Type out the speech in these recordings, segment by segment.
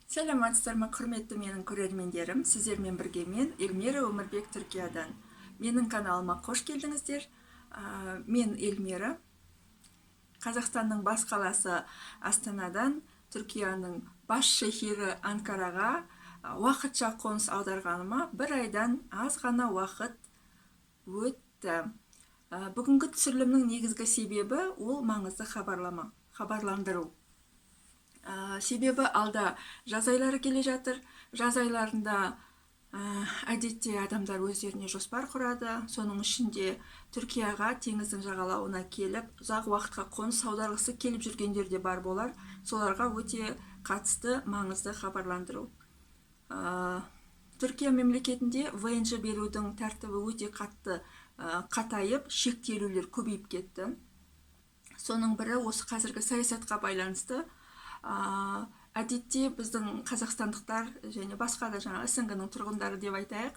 Сәлеметсіздер ме, құрметті менің көрермендерім. Сіздермен бірге мен Эльмира Өмірбек Түркиядан. Менің каналыма қош келдіңіздер. Мен Эльмира. Қазақстанның бас қаласы Астанадан Түркияның бас шехері Анкараға уақытша қоныс аударғаныма бір айдан аз ғана уақыт өтті. Бүгінгі түсірілімнің негізгі себебі ол маңызды хабарландыру. Себебі алда жаз айлары келе жатыр. Жаз айларында әдетте адамдар өздеріне жоспар құрады. Соның ішінде Түркияға теңіздің жағалауына келіп, ұзақ уақытқа қоныс аударғысы келіп жүргендер де бар болар. Соларға өте қатысты маңызды хабарландыру. Түркия мемлекетінде ВНЖ берудің тәртібі өте қатайып, шектелулер көбейіп кетті. Соның бірі осы қазіргі саясатқа байланысты. Әдетте біздің қазақстандықтар және басқа да СНГ-ның тұрғындары деп айтайық,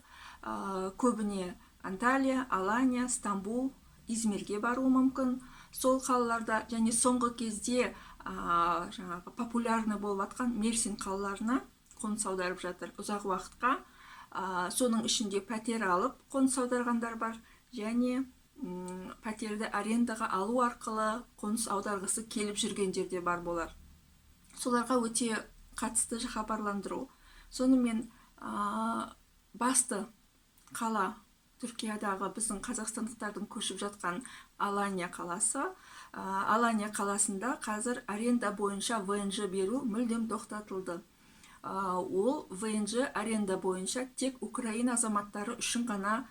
көбіне Анталия, Алания, Стамбул, Измирге баруы мүмкін. Сол қалаларда және соңғы кезде популярны болып жатқан Мерсин қалаларына қоныс аударып жатыр ұзақ уақытқа. Соның ішінде пәтер алып қоныс аударғандар бар, және пәтерді арендаға алу арқылы қоныс аударғысы келіп жүргендер де бар болар. Соларға өте қатысты хабарландыру. Сонымен басты қала Түркиядағы біздің қазақстандықтардың көшіп жатқан Алания қаласы. Алания қаласында қазір аренда бойынша ВНЖ беру мүлдем тоқтатылды. Ол ВНЖ аренда бойынша тек Украина азаматтары үшін ғана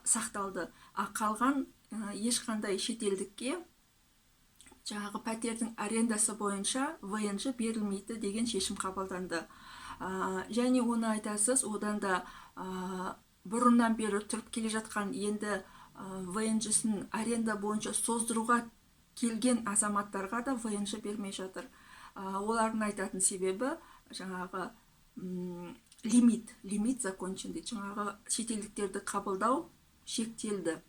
сақталды. Қалған ешқандай шетелдікке пәтердің арендасы бойынша ВНЖ берілмейді деген шешім қабылданды. Және оны айтасыз, одан да бұрыннан бері тұрып келе жатқан, енді ВНЖ-сін аренда бойынша создыруға келген азаматтарға да ВНЖ бермей жатыр. Олардың айтатын себебі лимит закончен дейді. Шетелдіктерді қабылдау шектелді.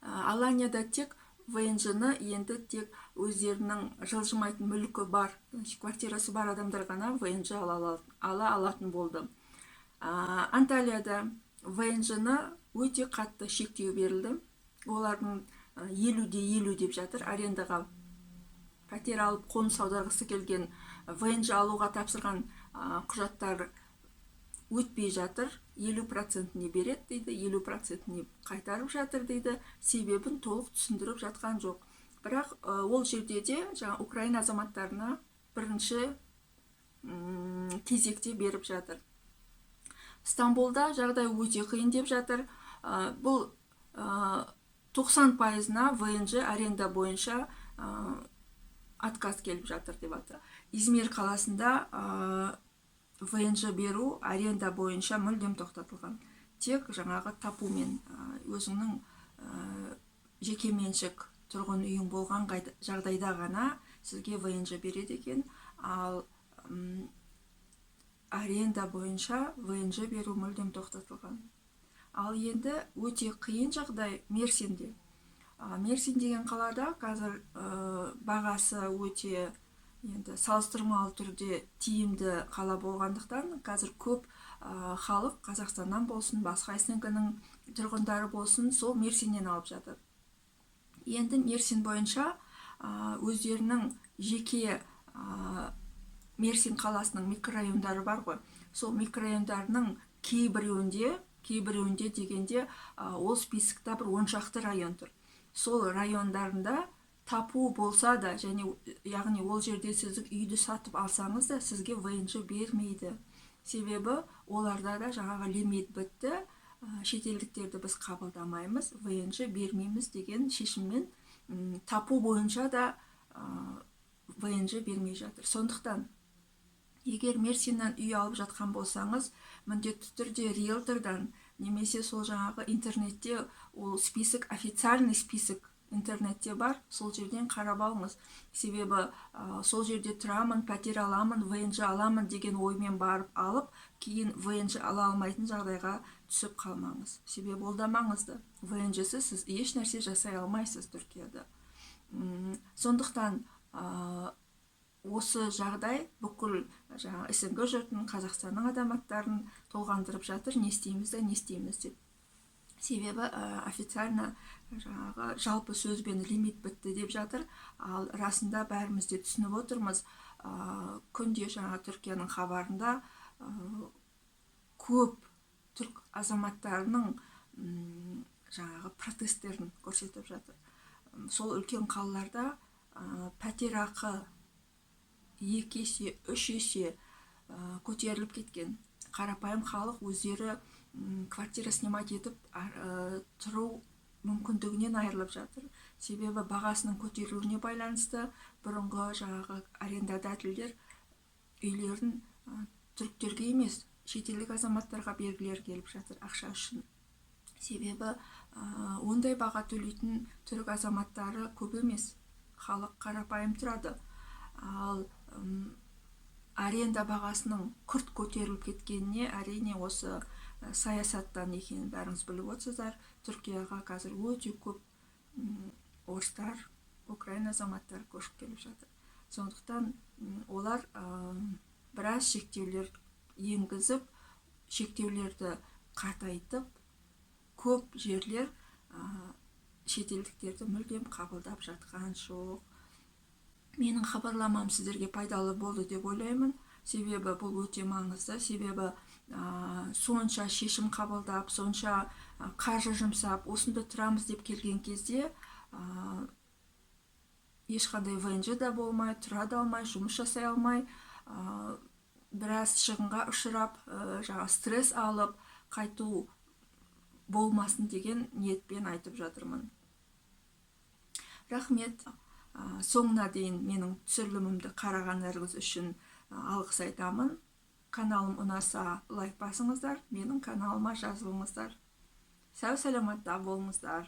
Аланияда тек ВНЖ-ны енді тек өздерінің жылжымайтын мүлкі бар, квартирасы бар адамдар ғана ВНЖ ала алатын болды. Анталияда ВНЖ-ны өте қатты шектеу берілді. Олардың 50-50 деп жатыр. Арендаға пәтер алып қоныс аударғысы келген ВНЖ алуға тапсырған құжаттар өтпей жатыр. 50%-не береді дейді, 50%-не қайтарып жатыр дейді. Себебін толық түсіндіріп жатқан жоқ. Бірақ ол жерде де Украина азаматтарына бірінші кезекте беріп жатыр. Стамбулда жағдай өте қиын деп жатыр. Бұл 90%-на ВНЖ аренда бойынша отказ келіп жатыр деп жатыр. Измир қаласында ВНЖ беру аренда бойынша мүлдем тоқтатылған. Тек тапумен өзіңнің жекеменшік тұрғын үйің болған жағдайда ғана сізге ВНЖ береді екен. Ал аренда бойынша ВНЖ беру мүлдем тоқтатылған. Ал енді өте қиын жағдай Мерсинде. Мерсин деген қалада қазір бағасы өте салыстырмалы түрде тиімді қала болғандықтан, қазір көп халық Қазақстаннан болсын, басқа СНГ-ның тұрғындары болсын, сол Мерсиннен алып жатыр. Енді Мерсин бойынша өздерінің жеке Мерсин қаласының микрорайондары бар ғой. Сол микрорайондарының кейбіреуінде дегенде ол списокта бір 10 шақты район тұр. Сол райондарында тапу болса да, яғни ол жерде сіздің үйді сатып алсаңыз да, сізге ВНЖ бермейді. Себебі оларда да лимит бітті, шетелдіктерді біз қабылдамаймыз, ВНЖ бермейміз деген шешіммен тапу бойынша да ВНЖ бермей жатыр. Сондықтан, егер Мерсиннен үй алып жатқан болсаңыз, міндетті түрде риэлтордан, немесе сол интернетте ол список, официальный список интернетте бар, сол жерден қарап алыңыз. Себебі сол жерде тұрамын, пәтер аламын, ВНЖ аламын деген оймен барып алып, кейін ВНЖ ала алмайтын жағдайға түсіп қалмаңыз. Себебі ол да маңызды. ВНЖ-сіз сіз еш нәрсе жасай алмайсыз Түркияда. Сондықтан осы жағдай бүкіл жаңағы СНГ жұртын, Қазақстанның азаматтарын толғандырып жатыр, не істейміз деп. Себебі официально жаңағы жалпы сөзбен лимит бітті деп жатыр, ал расында бәріміз де түсініп отырмыз. Күнде жаңа Түркияның хабарында көп түрк азаматтарының жаңағы протесттерін көрсетіп жатыр. Сол үлкен қалаларда пәтерақы 2 есе, 3 есе көтеріліп кеткен. Қарапайым халық өздері квартира снимать етіп тұру мүмкіндігінен айырылып жатыр. Себебі бағасының көтерілуіне байланысты бұрынғы жаңағы арендодательдер үйлерін түріктерге емес, шетелдік азаматтарға бергілер келіп жатыр ақша үшін. Себебі ондай баға төлейтін түрік азаматтары көп емес, халық қарапайым тұрады. Ал аренда бағасының күрт көтеріліп кеткеніне әрине осы саясаттан екенін бәріңіз біліп отырсыздар. Түркияға қазір өте көп орыстар, Украина азаматтары көшіп келіп жатыр. Сондықтан олар біраз шектеулер енгізіп, шектеулерді қатайтып, көп жерлер шетелдіктерді мүлдем қабылдап жатқан жоқ. Менің хабарламам сіздерге пайдалы болды деп ойлаймын. Себебі бұл өте маңызды. Себебі сонша шешім қабылдап, сонша қаржы жұмсап, осында тұрамыз деп келген кезде ешқандай ВНЖ да болмай, тұра да алмай, жұмыс жасай алмай, біраз шығынға ұшырап, стресс алып, қайту болмасын деген ниетпен айтып жатырмын. Рахмет. Соңына дейін менің түсірілімімді қарағандарыңыз үшін алғыс айтамын. Каналым ұнаса лайк басыңыздар, менің каналыма жазылыңыздар. Сау саламатта болыңыздар.